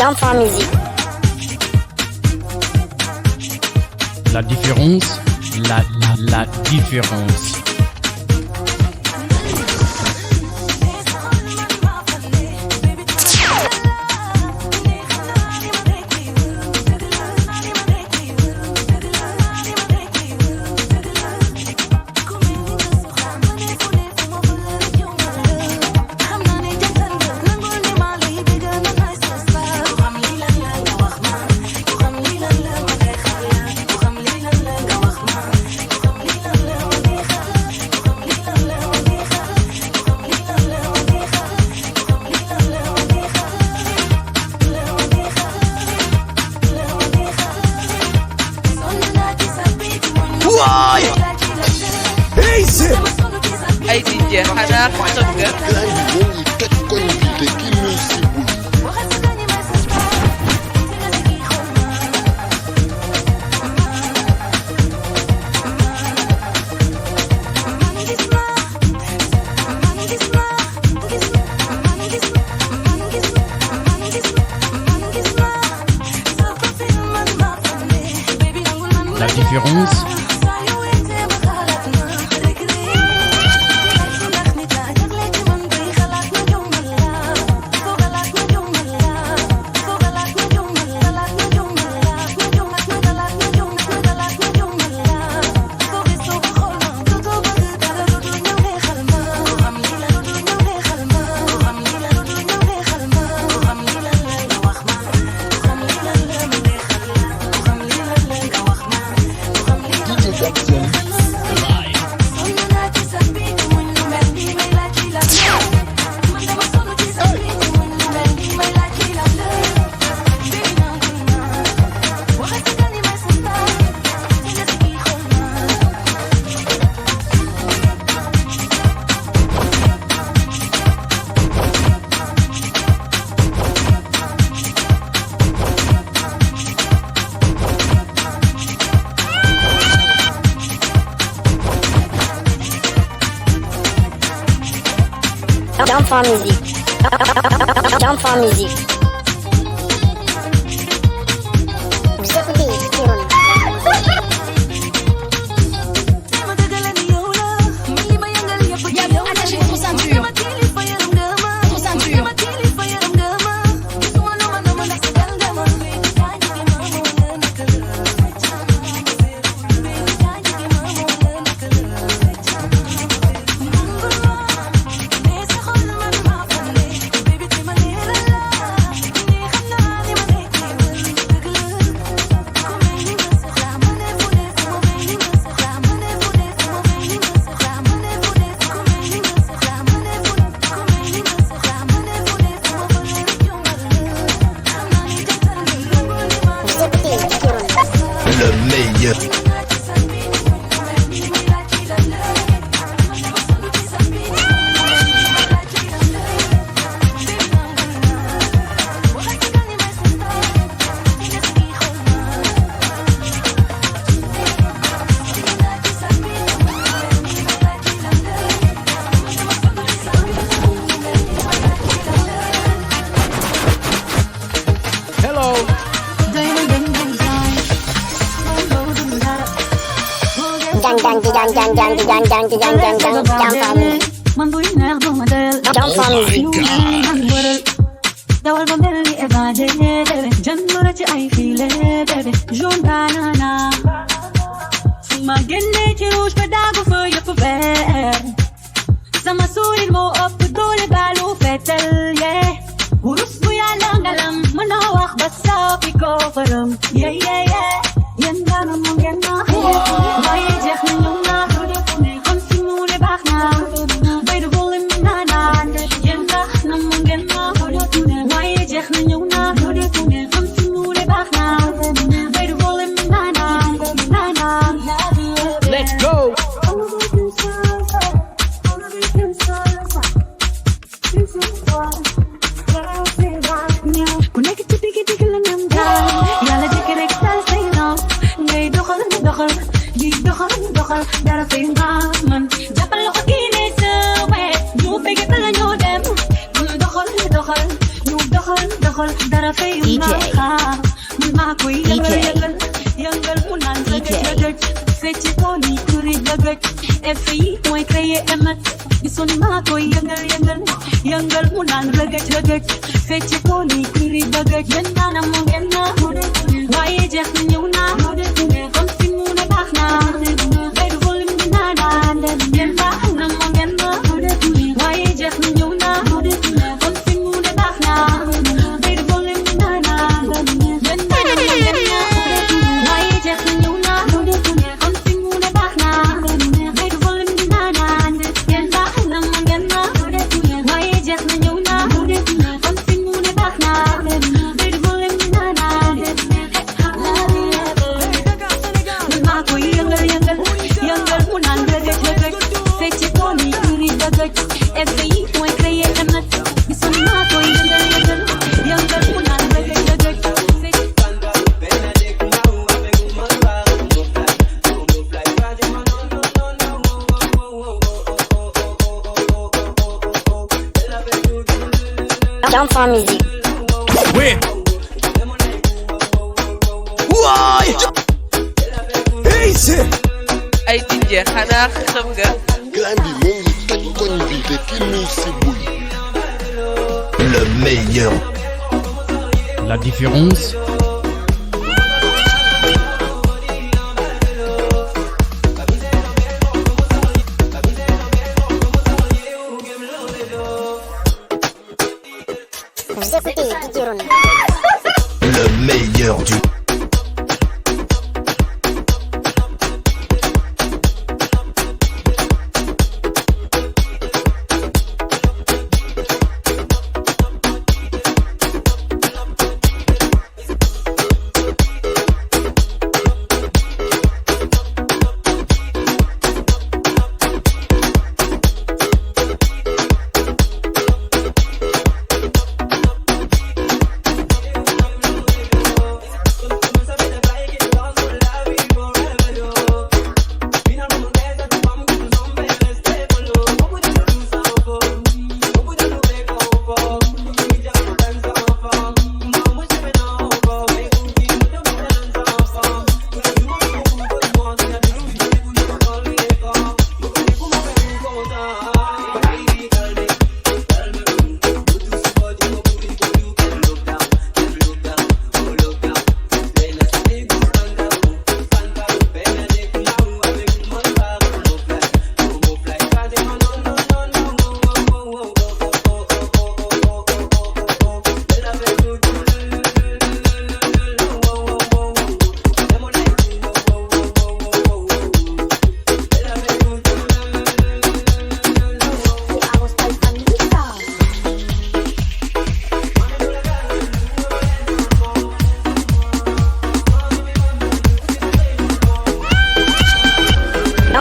D'enfant musique. La différence, la différence. ay DJ xanaa toj nga. La différence. D'enfant musique. D'enfant musique. Vous écoutez Kiron. Attachez votre ceinture. Votre ceinture. Le meilleur. Hello. D'enfant musique. D'enfant musique. dawal ba mel ni evade bébé jàngoro ci ay file bébé jaune banana su ma génnee ci rouge ba daagu fa yëpp vert sama sourire moo ëpp doole balu fetel yeah wurus bu yàlla ngalam mën na wax ba soppi ko fërëm yeah yeah yeah yéen daana mu ngeen na waaye jeex na ñëw na xam si mu ne baax na bay du boole mi naanaan yéen baax na mu ngeen na waaye jeex na ñëw na xam si mu ne baax na bay du boole mi naanaan Let's go. ku nekk ci digg la ñam daal yàlla jëkk rek dal say naw ngay doxal dara fay nga man jàppal loxo kii ne sa wet ñu bëgg bala ñoo dem ñu doxal dara Jump for music. Oui. ay DJ xanaa xam nga Grand bi moo ngi toj koñ bi te ki muy si buy. Le meilleur. La différence. Vous écoutez DJ Rona. Le meilleur du.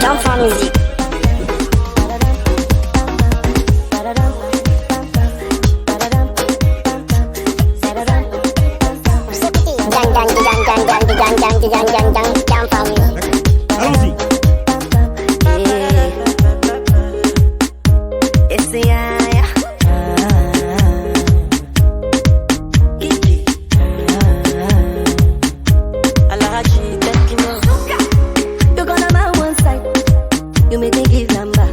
Jump for music. Jump for music. Allons-y. It's the you make me give number.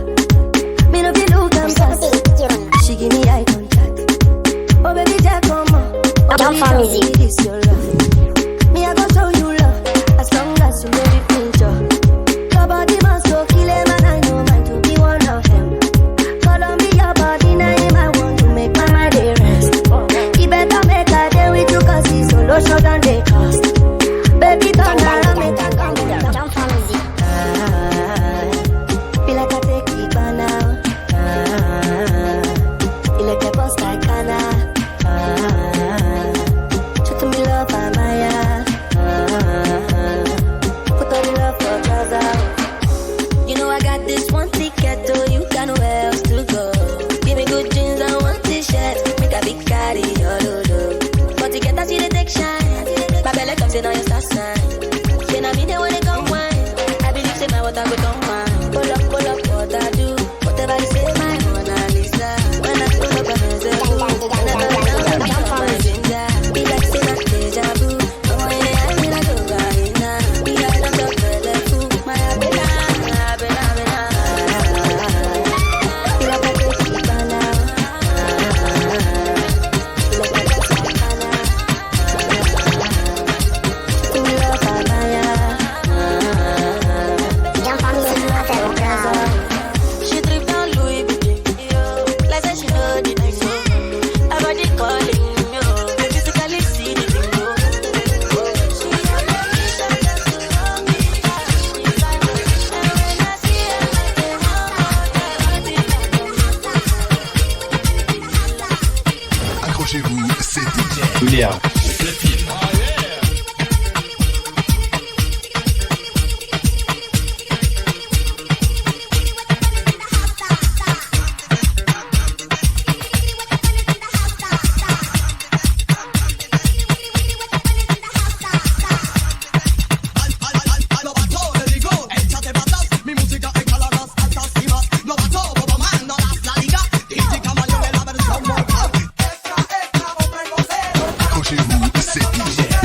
Me no be look am fast. She give me eye contact. Oh baby, Jack, come on. Jump for music. This your love. Me I go show you love as long as you make it future. Your body must go kill him and I know mine to be one of them. Follow me your body now him I want to make my mind rest. He better make a day with you 'cause he's solo short and they cost. Baby, turn around, make a come. Jump for music. Feel like I take it by now. Feel like a boss like Anna. Show to me love, I'm Maya. Put on the love for brother. You know I got this one ticket, so you got nowhere else to go. Give me good jeans and one t-shirt. Make a big carry, all over. But to get that, see the take shine. My belly comes in on your star sign. Say now me they wanna come wine. I believe say my water go come wine. Pull up, what I do. Whatever you say, my Mona Lisa. When I pull up, I'm a zero. When I turn down, I'm a ginger. Be like Julia.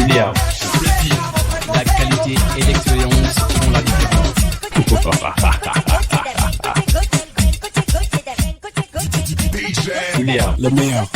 Julia. La qualité et l'expérience font la différence. Julia, le meilleur.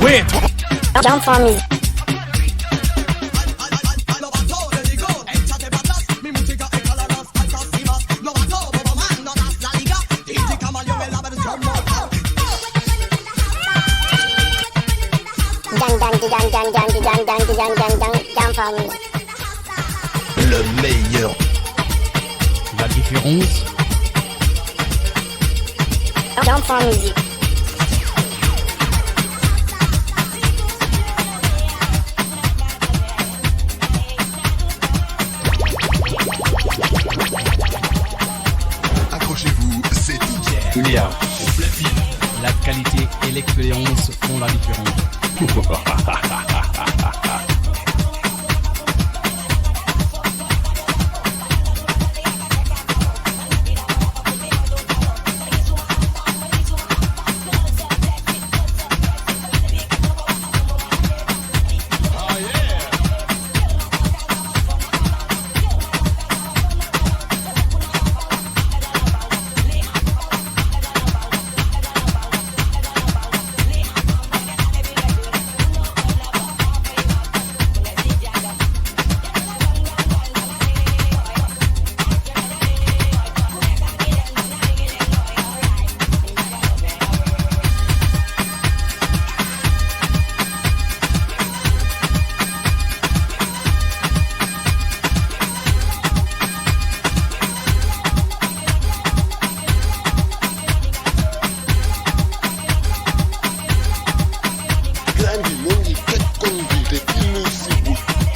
Wait. Jump for music. Jump for music. Le meilleur. La différence. Jump for music. Accrochez-vous, c'est DJ. Julia. La qualité et l'expérience font la différence.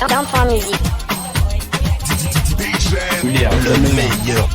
Jump for music. Julia. Le meilleur.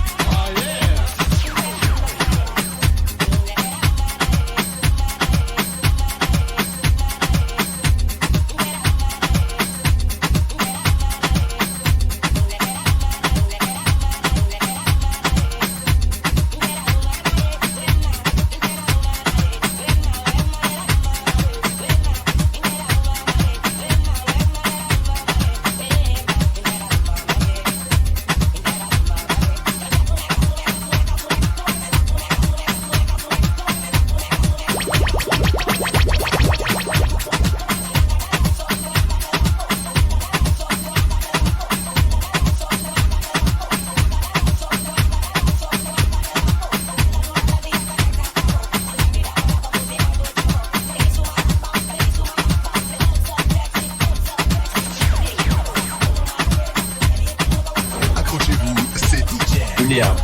Julia.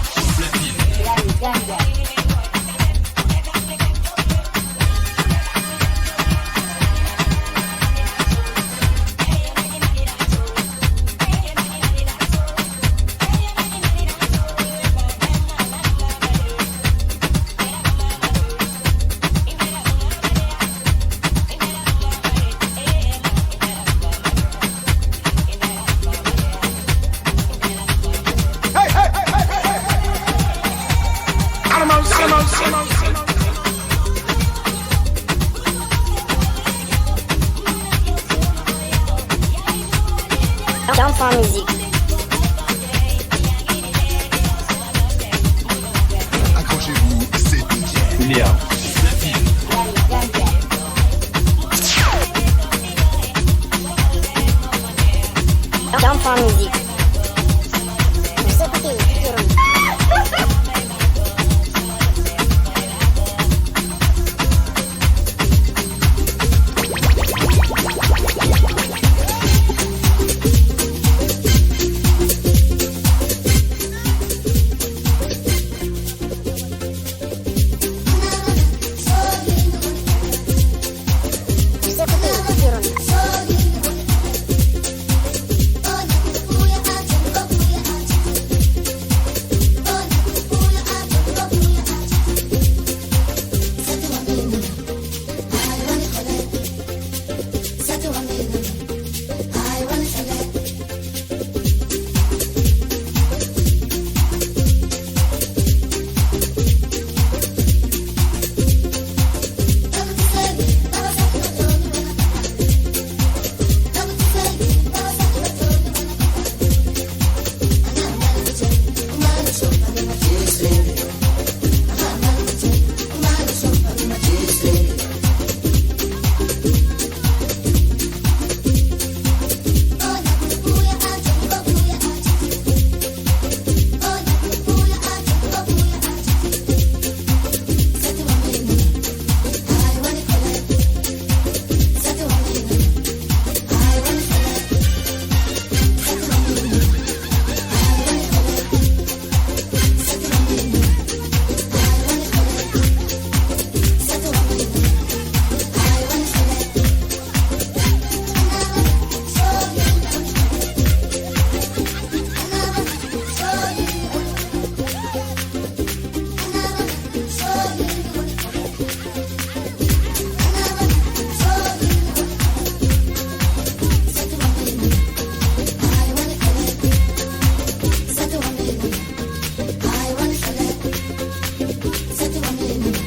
Jump for music. Accrochez-vous, c'est DJ Léa. Jump for music. Vous écoutez DJ Ron. Vous écoutez DJ Ron.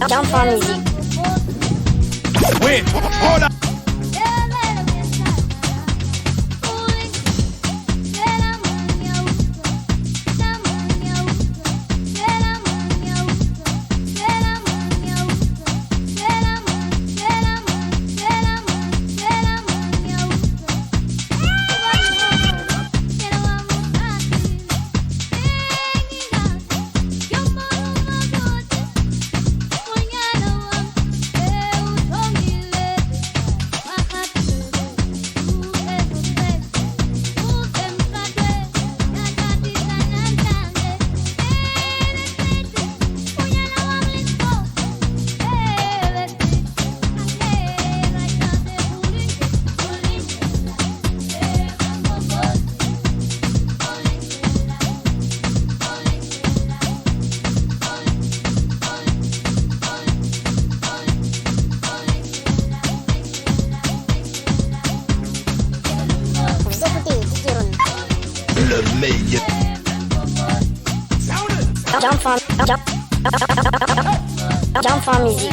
Jump for music. Wait, hold on. Vous écoutez DJ Ron. le meilleur. Jump for music.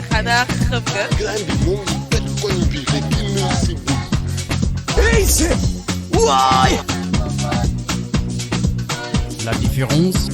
xanaa xam nga. Grand bi moom ngi toj koñ bi te kenn si bu. Easy. La différence.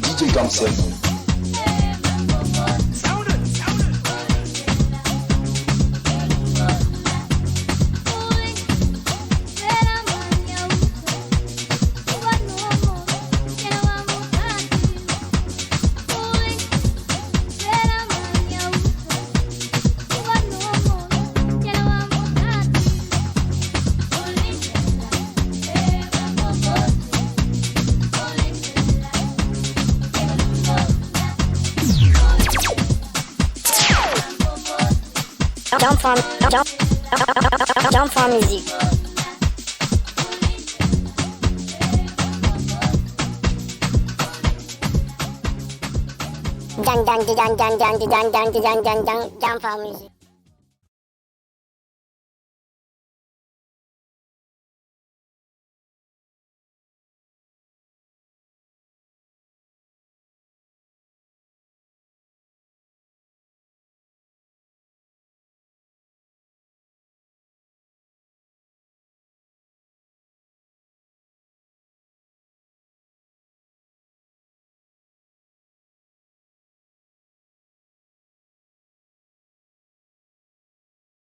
DJ Gamsen. Jump for music. Jump for music.